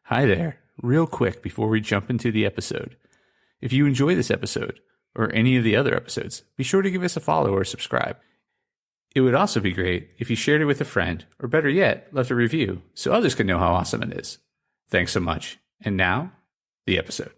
Hi there. Real quick before we jump into the episode. If you enjoy this episode, or any of the other episodes, be sure to give us a follow or subscribe. It would also be great if you shared it with a friend, or better yet, left a review so others can know how awesome it is. Thanks so much. And now, the episode.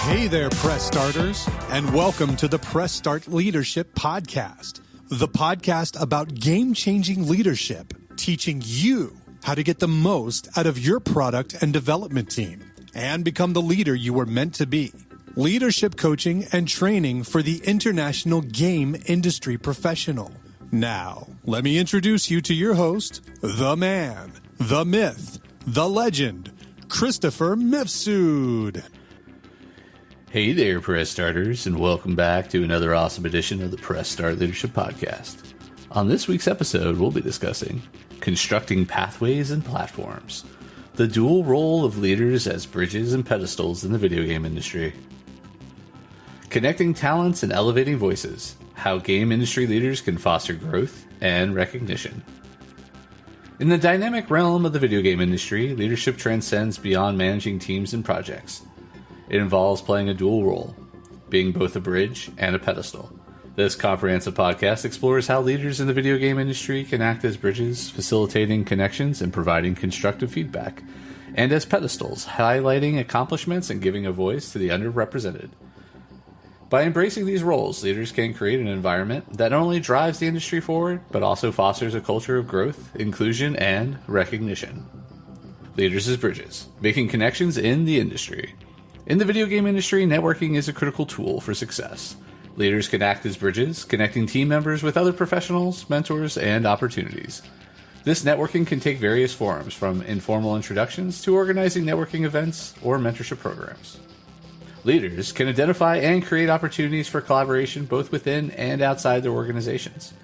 Hey there, Press Starters, and welcome to the Press Start Leadership Podcast, the podcast about game-changing leadership, teaching you how to get the most out of your product and development team and become the leader you were meant to be. Leadership coaching and training for the international game industry professional. Now, let me introduce you to your host, the man, the myth, the legend, Christopher Mifsud. Hey there, Press Starters, and welcome back to another awesome edition of the Press Start Leadership Podcast. On this week's episode, we'll be discussing constructing pathways and platforms, the dual role of leaders as bridges and pedestals in the video game industry, connecting talents and elevating voices, how game industry leaders can foster growth and recognition. In the dynamic realm of the video game industry, leadership transcends beyond managing teams and projects. It involves playing a dual role, being both a bridge and a pedestal. This comprehensive podcast explores how leaders in the video game industry can act as bridges, facilitating connections and providing constructive feedback, and as pedestals, highlighting accomplishments and giving a voice to the underrepresented. By embracing these roles, leaders can create an environment that not only drives the industry forward, but also fosters a culture of growth, inclusion, and recognition. Leaders as bridges, making connections in the industry. In the video game industry, networking is a critical tool for success. Leaders can act as bridges, connecting team members with other professionals, mentors, and opportunities. This networking can take various forms, from informal introductions to organizing networking events or mentorship programs. Leaders can identify and create opportunities for collaboration both within and outside their organizations.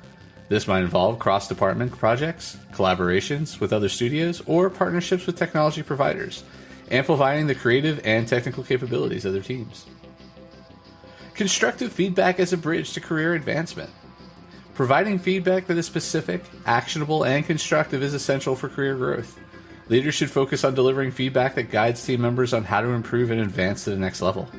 This might involve cross-department projects, collaborations with other studios, or partnerships with technology providers, amplifying the creative and technical capabilities of their teams. Constructive feedback as a bridge to career advancement. Providing feedback that is specific, actionable, and constructive is essential for career growth. Leaders should focus on delivering feedback that guides team members on how to improve and advance to the next level.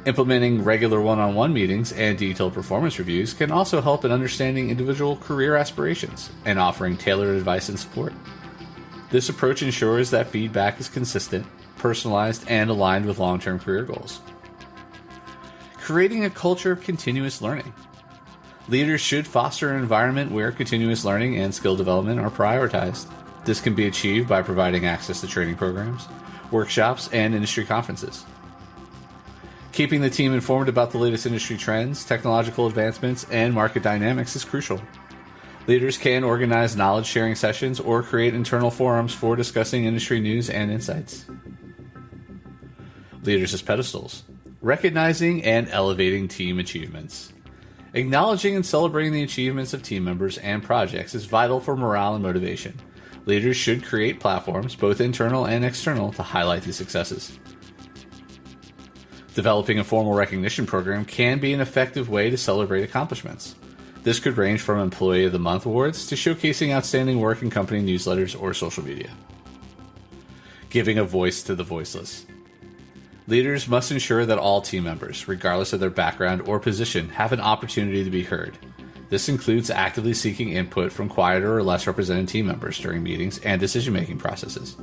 Implementing regular one-on-one meetings and detailed performance reviews can also help in understanding individual career aspirations and offering tailored advice and support. This approach ensures that feedback is consistent, personalized, and aligned with long-term career goals. Creating a culture of continuous learning. Leaders should foster an environment where continuous learning and skill development are prioritized. This can be achieved by providing access to training programs, workshops, and industry conferences. Keeping the team informed about the latest industry trends, technological advancements, and market dynamics is crucial. Leaders can organize knowledge-sharing sessions or create internal forums for discussing industry news and insights. Leaders as pedestals. Recognizing and elevating team achievements. Acknowledging and celebrating the achievements of team members and projects is vital for morale and motivation. Leaders should create platforms, both internal and external, to highlight these successes. Developing a formal recognition program can be an effective way to celebrate accomplishments. This could range from Employee of the Month awards to showcasing outstanding work in company newsletters or social media. Giving a voice to the voiceless. Leaders must ensure that all team members, regardless of their background or position, have an opportunity to be heard. This includes actively seeking input from quieter or less represented team members during meetings and decision-making processes.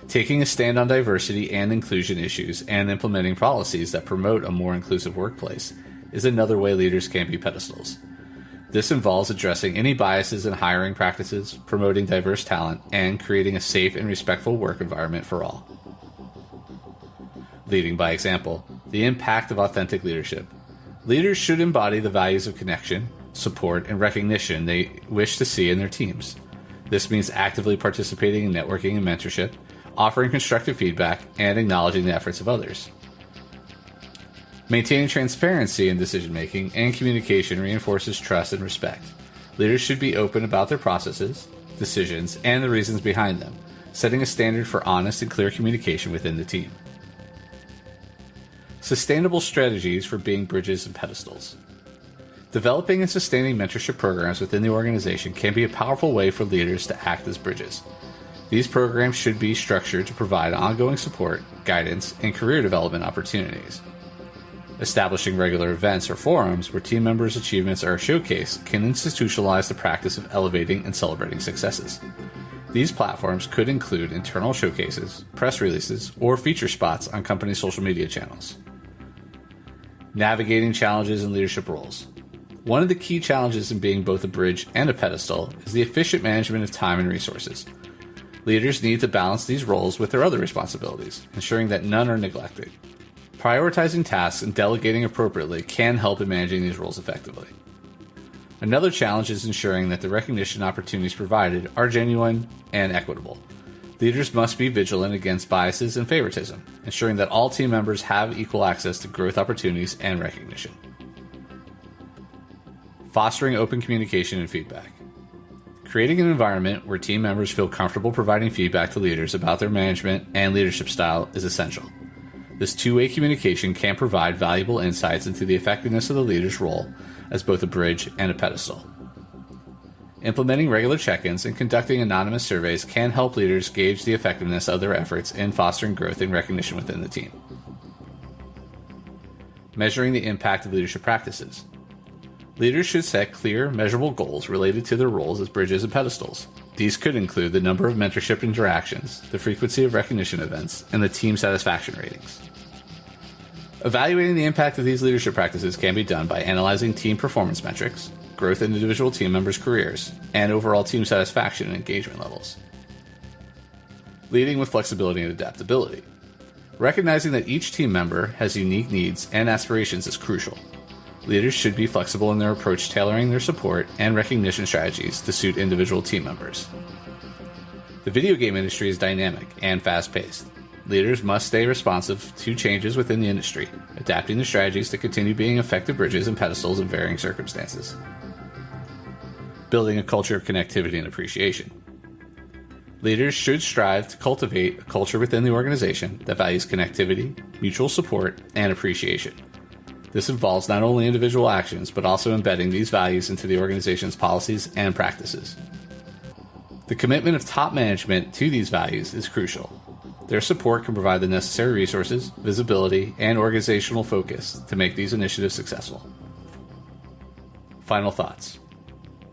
Taking a stand on diversity and inclusion issues and implementing policies that promote a more inclusive workplace is another way leaders can be pedestals. This involves addressing any biases in hiring practices, promoting diverse talent, and creating a safe and respectful work environment for all. Leading by example, the impact of authentic leadership. Leaders should embody the values of connection, support, and recognition they wish to see in their teams. This means actively participating in networking and mentorship, offering constructive feedback, and acknowledging the efforts of others. Maintaining transparency in decision-making and communication reinforces trust and respect. Leaders should be open about their processes, decisions, and the reasons behind them, setting a standard for honest and clear communication within the team. Sustainable strategies for being bridges and pedestals. Developing and sustaining mentorship programs within the organization can be a powerful way for leaders to act as bridges. These programs should be structured to provide ongoing support, guidance, and career development opportunities. Establishing regular events or forums where team members' achievements are showcased can institutionalize the practice of elevating and celebrating successes. These platforms could include internal showcases, press releases, or feature spots on company social media channels. Navigating challenges and leadership roles. One of the key challenges in being both a bridge and a pedestal is the efficient management of time and resources. Leaders need to balance these roles with their other responsibilities, ensuring that none are neglected. Prioritizing tasks and delegating appropriately can help in managing these roles effectively. Another challenge is ensuring that the recognition opportunities provided are genuine and equitable. Leaders must be vigilant against biases and favoritism, ensuring that all team members have equal access to growth opportunities and recognition. Fostering open communication and feedback. Creating an environment where team members feel comfortable providing feedback to leaders about their management and leadership style is essential. This two-way communication can provide valuable insights into the effectiveness of the leader's role as both a bridge and a pedestal. Implementing regular check-ins and conducting anonymous surveys can help leaders gauge the effectiveness of their efforts in fostering growth and recognition within the team. Measuring the impact of leadership practices. Leaders should set clear, measurable goals related to their roles as bridges and pedestals. These could include the number of mentorship interactions, the frequency of recognition events, and the team satisfaction ratings. Evaluating the impact of these leadership practices can be done by analyzing team performance metrics, growth in individual team members' careers, and overall team satisfaction and engagement levels. Leading with flexibility and adaptability. Recognizing that each team member has unique needs and aspirations is crucial. Leaders should be flexible in their approach, tailoring their support and recognition strategies to suit individual team members. The video game industry is dynamic and fast-paced. Leaders must stay responsive to changes within the industry, adapting their strategies to continue being effective bridges and pedestals in varying circumstances. Building a culture of connectivity and appreciation. Leaders should strive to cultivate a culture within the organization that values connectivity, mutual support, and appreciation. This involves not only individual actions, but also embedding these values into the organization's policies and practices. The commitment of top management to these values is crucial. Their support can provide the necessary resources, visibility, and organizational focus to make these initiatives successful. Final thoughts.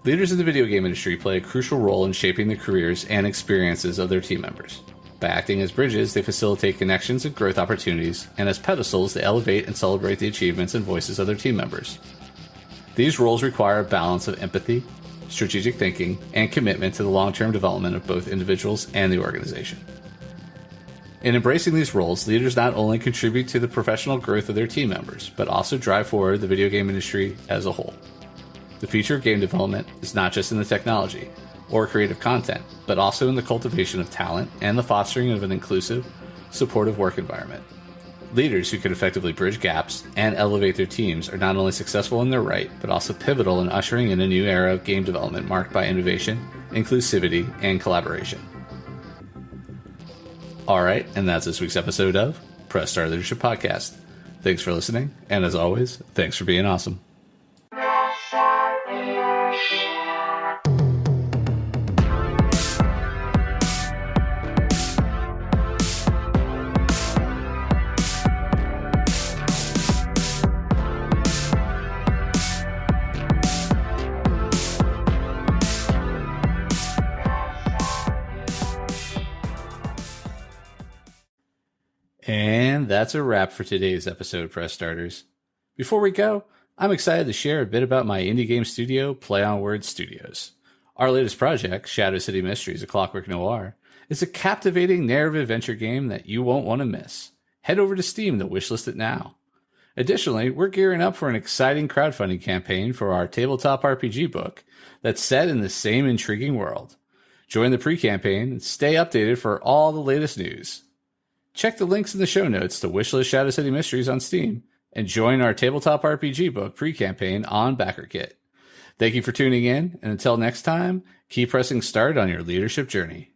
Leaders in the video game industry play a crucial role in shaping the careers and experiences of their team members. By acting as bridges, they facilitate connections and growth opportunities, and as pedestals, they elevate and celebrate the achievements and voices of their team members. These roles require a balance of empathy, strategic thinking, and commitment to the long-term development of both individuals and the organization. In embracing these roles, leaders not only contribute to the professional growth of their team members, but also drive forward the video game industry as a whole. The future of game development is not just in the technology or creative content, but also in the cultivation of talent and the fostering of an inclusive, supportive work environment. Leaders who can effectively bridge gaps and elevate their teams are not only successful in their right, but also pivotal in ushering in a new era of game development marked by innovation, inclusivity, and collaboration. All right, and that's this week's episode of Press Start Leadership Podcast. Thanks for listening, and as always, thanks for being awesome. And that's a wrap for today's episode, Press Starters. Before we go, I'm excited to share a bit about my indie game studio, Play on Words Studios. Our latest project, Shadow City Mysteries: A Clockwork Noir, is a captivating narrative adventure game that you won't want to miss. Head over to Steam to wishlist it now. Additionally, we're gearing up for an exciting crowdfunding campaign for our tabletop RPG book that's set in the same intriguing world. Join the pre-campaign and stay updated for all the latest news. Check the links in the show notes to wishlist Shadow City Mysteries on Steam and join our tabletop RPG book pre-campaign on BackerKit. Thank you for tuning in, and until next time, keep pressing start on your leadership journey.